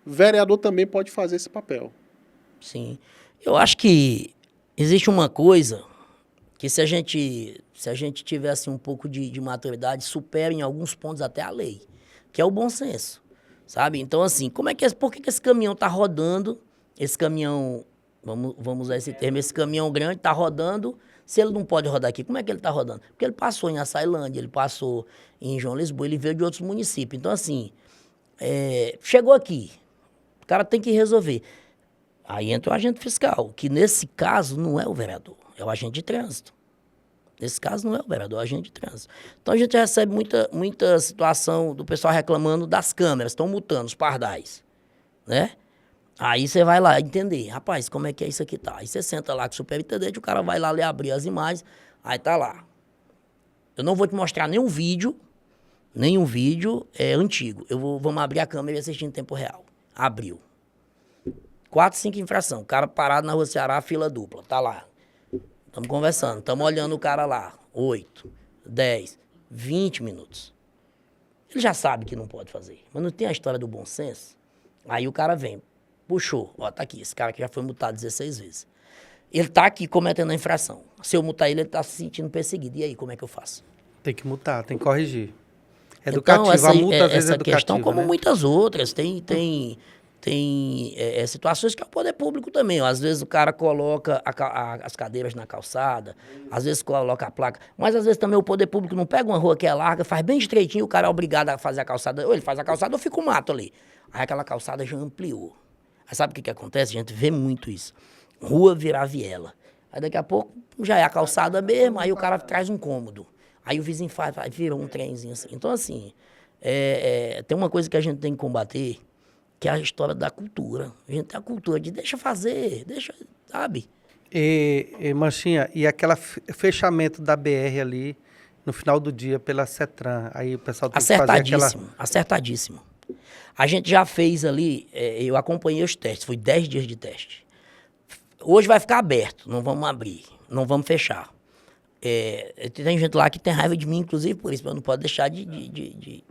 o vereador também pode fazer esse papel. Sim. Eu acho que existe uma coisa que se a gente tivesse um pouco de maturidade, supera em alguns pontos até a lei, que é o bom senso, sabe? Então, assim, por que esse caminhão está rodando, esse caminhão, vamos usar esse termo, esse caminhão grande está rodando, se ele não pode rodar aqui, como é que ele está rodando? Porque ele passou em Açailândia, ele passou em João Lisboa, ele veio de outros municípios. Então, assim, chegou aqui, o cara tem que resolver. Aí entra o agente fiscal, que nesse caso não é o vereador, é o agente de trânsito. Nesse caso não é o vereador, é o agente de trânsito. Então a gente recebe muita situação do pessoal reclamando das câmeras, estão multando os pardais, né? Aí você vai lá entender, rapaz, como é que é isso aqui tá? Aí você senta lá com o superintendente, o cara vai lá ler, abrir as imagens, aí tá lá. Eu não vou te mostrar nenhum vídeo antigo. Vamos abrir a câmera e assistir em tempo real. Abriu. 4, 5 infrações. O cara parado na Rua Ceará, fila dupla. Tá lá. Estamos conversando. Estamos olhando o cara lá. 8, 10, 20 minutos. Ele já sabe que não pode fazer. Mas não tem a história do bom senso? Aí o cara vem. Puxou. Ó, tá aqui. Esse cara aqui já foi multado 16 vezes. Ele tá aqui cometendo a infração. Se eu multar ele tá se sentindo perseguido. E aí, como é que eu faço? Tem que multar, tem que corrigir. Educativo, então, a multa às vezes é essa questão, educativa, como né? muitas outras, tem situações que é o poder público também. Ó. Às vezes o cara coloca as cadeiras na calçada, às vezes coloca a placa, mas às vezes também o poder público não pega uma rua que é larga, faz bem estreitinho, o cara é obrigado a fazer a calçada, ou ele faz a calçada ou fica o mato ali. Aí aquela calçada já ampliou. Aí sabe o que acontece? A gente vê muito isso. Rua virar viela. Aí daqui a pouco já é a calçada mesmo, aí o cara traz um cômodo. Aí o vizinho vira um trenzinho assim. Então, assim, tem uma coisa que a gente tem que combater, que é a história da cultura. A gente tem a cultura de deixa fazer, sabe? Manchinha, e aquele fechamento da BR ali no final do dia pela CETRAN, aí o pessoal tem que fazer aquela... Acertadíssimo. A gente já fez ali, eu acompanhei os testes, foi 10 dias de teste. Hoje vai ficar aberto, não vamos abrir, não vamos fechar. Tem gente lá que tem raiva de mim, inclusive, por isso, mas eu não posso deixar de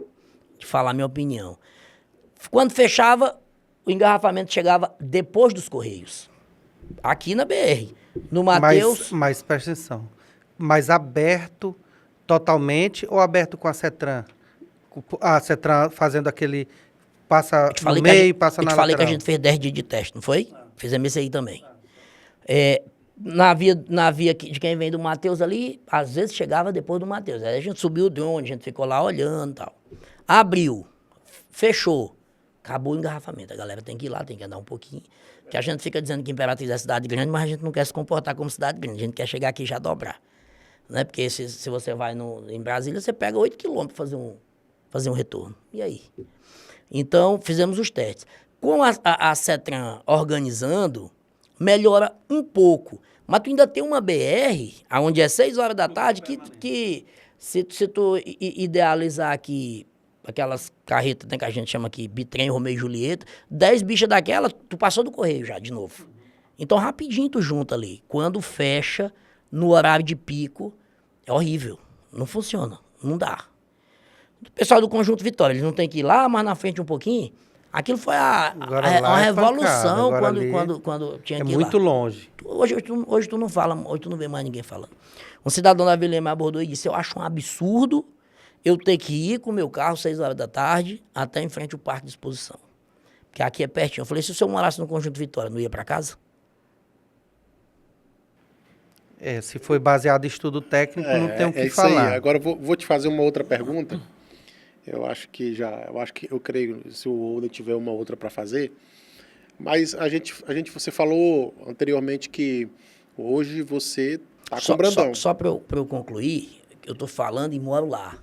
falar a minha opinião. Quando fechava, o engarrafamento chegava depois dos Correios. Aqui na BR. No Mateus... Mas presta atenção. Mas aberto totalmente ou aberto com a CETRAN? A CETRAN fazendo aquele Passa Eu te falei no que a meio, gente, passa eu na te falei que a lateral. gente fez 10 dias de teste, não foi? Fizemos esse aí também. Na via de quem vem do Matheus ali, às vezes chegava depois do Matheus. Aí a gente subiu o drone, a gente ficou lá olhando e tal. Abriu, fechou, acabou o engarrafamento. A galera tem que ir lá, tem que andar um pouquinho. Porque a gente fica dizendo que Imperatriz é cidade grande, mas a gente não quer se comportar como cidade grande. A gente quer chegar aqui e já dobrar. Né? Porque se você vai em Brasília, você pega 8 quilômetros para fazer um retorno. E aí? Então, fizemos os testes. Com a CETRAN organizando, melhora um pouco. Mas tu ainda tem uma BR, onde é 6 horas da tarde, que se tu idealizar aqui, aquelas carretas, né, que a gente chama aqui, bitrem, Romeu e Julieta, 10 bichas daquela, tu passou do correio já, de novo. Então, rapidinho tu junta ali. Quando fecha, no horário de pico, é horrível. Não funciona, não dá. O pessoal do Conjunto Vitória, eles não tem que ir lá mais na frente um pouquinho. Aquilo foi Agora lá uma é pancada, revolução agora ali quando tinha É que ir muito lá. longe. Hoje tu não fala, hoje tu não vê mais ninguém falando. Um cidadão da Vila me abordou e disse, eu acho um absurdo eu ter que ir com o meu carro 6 horas da tarde até em frente ao Parque de Exposição. Porque aqui é pertinho. Eu falei, se o senhor morasse no Conjunto Vitória, não ia para casa? Se foi baseado em estudo técnico, não tem o que isso aí. falar. Agora vou te fazer uma outra pergunta. Eu creio, se o Holden tiver uma outra para fazer, mas você falou anteriormente que hoje você tá com o Brandão. Só para eu concluir, eu tô falando e moro lá.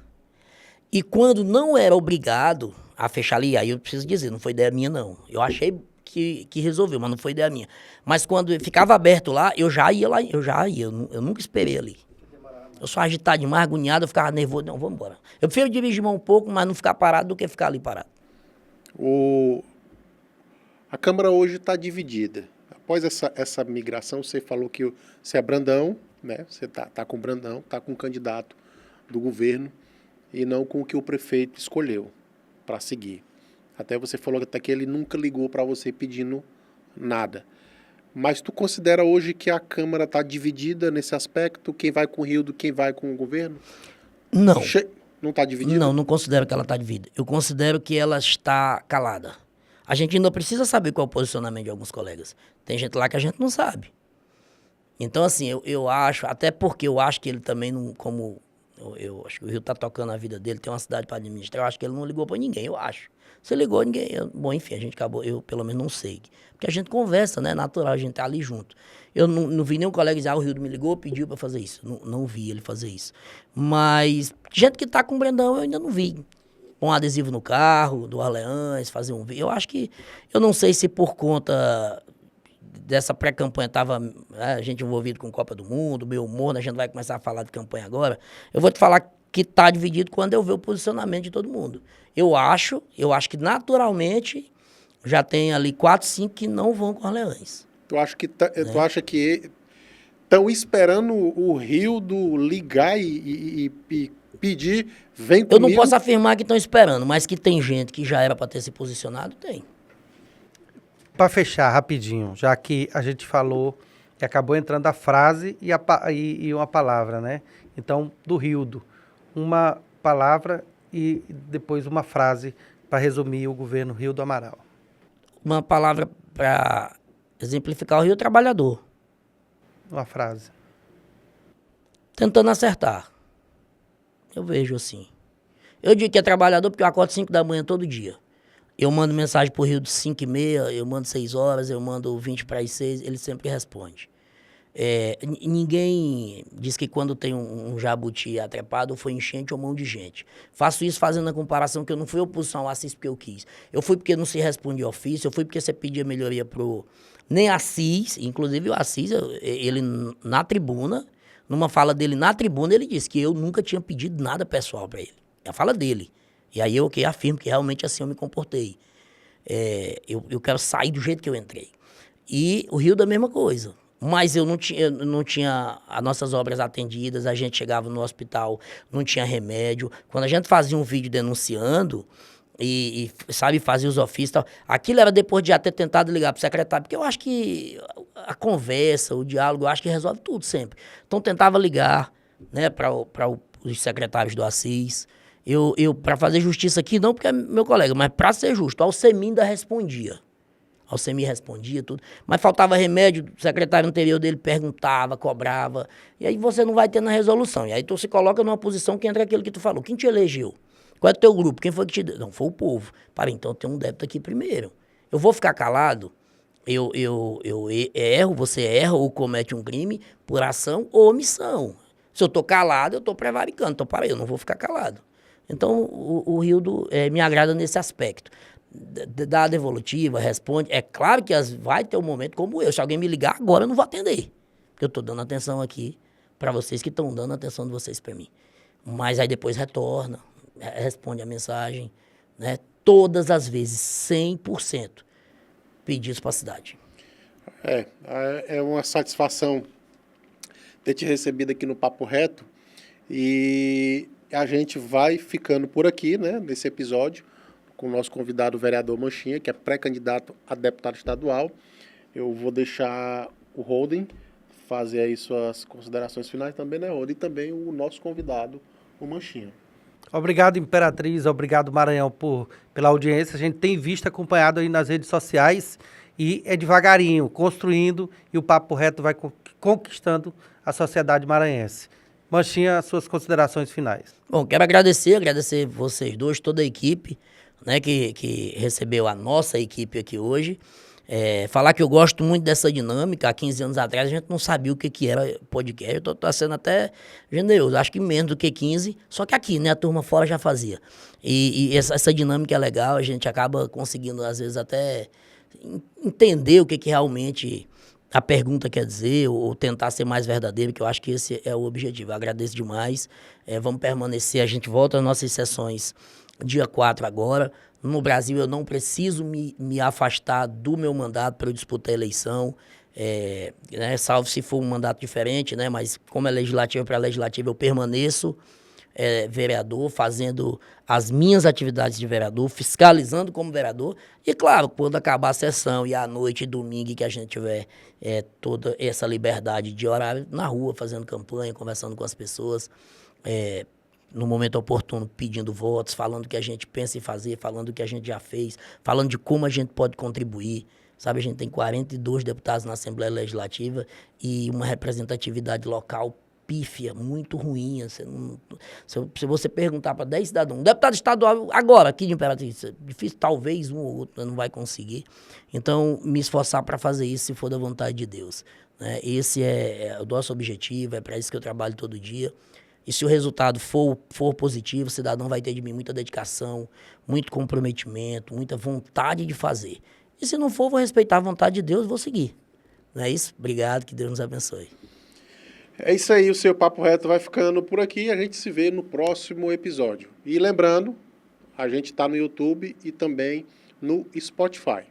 E quando não era obrigado a fechar ali, aí eu preciso dizer, não foi ideia minha não. Eu achei que resolveu, mas não foi ideia minha. Mas quando ficava aberto lá, eu já ia lá, eu nunca esperei ali. Eu sou agitado demais, agoniado, eu ficava nervoso. Não, vamos embora. Eu prefiro dirigir mais um pouco, mas não ficar parado do que ficar ali parado. A Câmara hoje está dividida. Após essa migração, você falou que você é Brandão, né? Você tá com o Brandão, tá com o candidato do governo e não com o que o prefeito escolheu para seguir. Até você falou até que ele nunca ligou para você pedindo nada. Mas tu considera hoje que a Câmara está dividida nesse aspecto? Quem vai com o Rildo, quem vai com o governo? Não. Não está dividida? Não considero que ela está dividida. Eu considero que ela está calada. A gente ainda precisa saber qual é o posicionamento de alguns colegas. Tem gente lá que a gente não sabe. Então, assim, eu acho, até porque eu acho que ele também não, como eu acho que o Rio está tocando a vida dele, tem uma cidade para administrar, eu acho que ele não ligou para ninguém, eu acho. Se ligou, ninguém. Bom, enfim, a gente acabou, eu pelo menos não sei. Porque a gente conversa, né? É natural, a gente tá ali junto. Eu não vi nenhum colega dizer, o Rildo me ligou, pediu para fazer isso. Não vi ele fazer isso. Mas, gente que tá com o Brandão, eu ainda não vi. Pôr um adesivo no carro, do Orleans, fazer um vídeo. Eu acho que, eu não sei se por conta dessa pré-campanha tava a gente envolvido com Copa do Mundo, meu humor, a gente vai começar a falar de campanha agora. Eu vou te falar que tá dividido quando eu ver o posicionamento de todo mundo. Eu acho que naturalmente já tem ali 4, 5 que não vão com Orleans. Tu acha que estão esperando o Rildo ligar e pedir, vem comigo? Eu não posso afirmar que estão esperando, mas que tem gente que já era para ter se posicionado, tem. Para fechar rapidinho, já que a gente falou e acabou entrando a frase e uma palavra, né? Então, do Rildo, uma palavra e depois uma frase para resumir o governo Rildo Amaral. Uma palavra para exemplificar o Rio Trabalhador. Uma frase. Tentando acertar. Eu vejo assim. Eu digo que é trabalhador porque eu acordo 5 da manhã todo dia. Eu mando mensagem pro Rio de 5h30, eu mando 6 horas, eu mando 20 para as 6, ele sempre responde. Ninguém diz que quando tem um jabuti atrepado foi enchente ou mão de gente. Faço isso fazendo a comparação que eu não fui oposição ao Assis porque eu quis. Eu fui porque não se responde ofício, eu fui porque você pedia melhoria pro... Nem Assis, inclusive o Assis, ele na tribuna, numa fala dele na tribuna, ele disse que eu nunca tinha pedido nada pessoal para ele. É a fala dele. E aí eu afirmo que realmente assim eu me comportei. Eu quero sair do jeito que eu entrei. E o Rio da mesma coisa. Mas eu não tinha as nossas obras atendidas, a gente chegava no hospital, não tinha remédio. Quando a gente fazia um vídeo denunciando e sabe, fazia os ofícios e tal, aquilo era depois de já ter tentado ligar pro secretário, porque eu acho que a conversa, o diálogo, eu acho que resolve tudo sempre. Então tentava ligar, né, para os secretários do Assis. Eu para fazer justiça aqui, não porque é meu colega, mas para ser justo, Alcemir ainda respondia. Alcemir respondia tudo. Mas faltava remédio, o secretário anterior dele perguntava, cobrava. E aí você não vai tendo a resolução. E aí tu se coloca numa posição que entra aquilo que tu falou. Quem te elegeu? Qual é o teu grupo? Quem foi que te deu? Não, foi o povo. Para, então tem um débito aqui primeiro. Eu vou ficar calado? Eu erro, você erra ou comete um crime por ação ou omissão. Se eu tô calado, eu tô prevaricando. Então, para aí, eu não vou ficar calado. Então, o Rildo me agrada nesse aspecto. Dá a devolutiva, responde. É claro que vai ter um momento como eu. Se alguém me ligar agora, eu não vou atender. Porque eu tô dando atenção aqui para vocês que estão dando atenção de vocês para mim. Mas aí depois retorna, responde a mensagem, né? Todas as vezes, 100%. Pedidos para a cidade. É uma satisfação ter te recebido aqui no Papo Reto. E a gente vai ficando por aqui, né, nesse episódio, com o nosso convidado, o vereador Manchinha, que é pré-candidato a deputado estadual. Eu vou deixar o Holden fazer aí suas considerações finais também, né, Holden? E também o nosso convidado, o Manchinha. Obrigado, Imperatriz. Obrigado, Maranhão, pela audiência. A gente tem visto, acompanhado aí nas redes sociais e é devagarinho, construindo, e o Papo Reto vai conquistando a sociedade maranhense. Manchinha, suas considerações finais. Bom, quero agradecer vocês dois, toda a equipe, né, que recebeu a nossa equipe aqui hoje. Falar que eu gosto muito dessa dinâmica. Há 15 anos atrás a gente não sabia o que era podcast. Eu tô sendo até generoso, acho que menos do que 15, só que aqui, né, a turma fora já fazia. E essa dinâmica é legal, a gente acaba conseguindo, às vezes, até entender o que realmente a pergunta quer dizer, ou tentar ser mais verdadeiro, que eu acho que esse é o objetivo. Eu agradeço demais. Vamos permanecer, a gente volta às nossas sessões dia 4 agora. No Brasil, eu não preciso me afastar do meu mandato para eu disputar a eleição, né, salvo se for um mandato diferente, né, mas como é legislativo para legislativo, eu permaneço vereador, fazendo as minhas atividades de vereador, fiscalizando como vereador. E, claro, quando acabar a sessão e à noite e domingo que a gente tiver toda essa liberdade de horário, na rua, fazendo campanha, conversando com as pessoas, no momento oportuno, pedindo votos, falando o que a gente pensa em fazer, falando o que a gente já fez, falando de como a gente pode contribuir. Sabe, a gente tem 42 deputados na Assembleia Legislativa e uma representatividade local pífia, muito ruim. Se você perguntar para 10 cidadãos, um deputado estadual agora, aqui de Imperatriz, é difícil, talvez um ou outro não vai conseguir. Então, me esforçar para fazer isso, se for da vontade de Deus, né? Esse é o nosso objetivo, é para isso que eu trabalho todo dia. E se o resultado for positivo, o cidadão vai ter de mim muita dedicação, muito comprometimento, muita vontade de fazer. E se não for, vou respeitar a vontade de Deus e vou seguir. Não é isso? Obrigado, que Deus nos abençoe. É isso aí, o seu Papo Reto vai ficando por aqui e a gente se vê no próximo episódio. E lembrando, a gente está no YouTube e também no Spotify.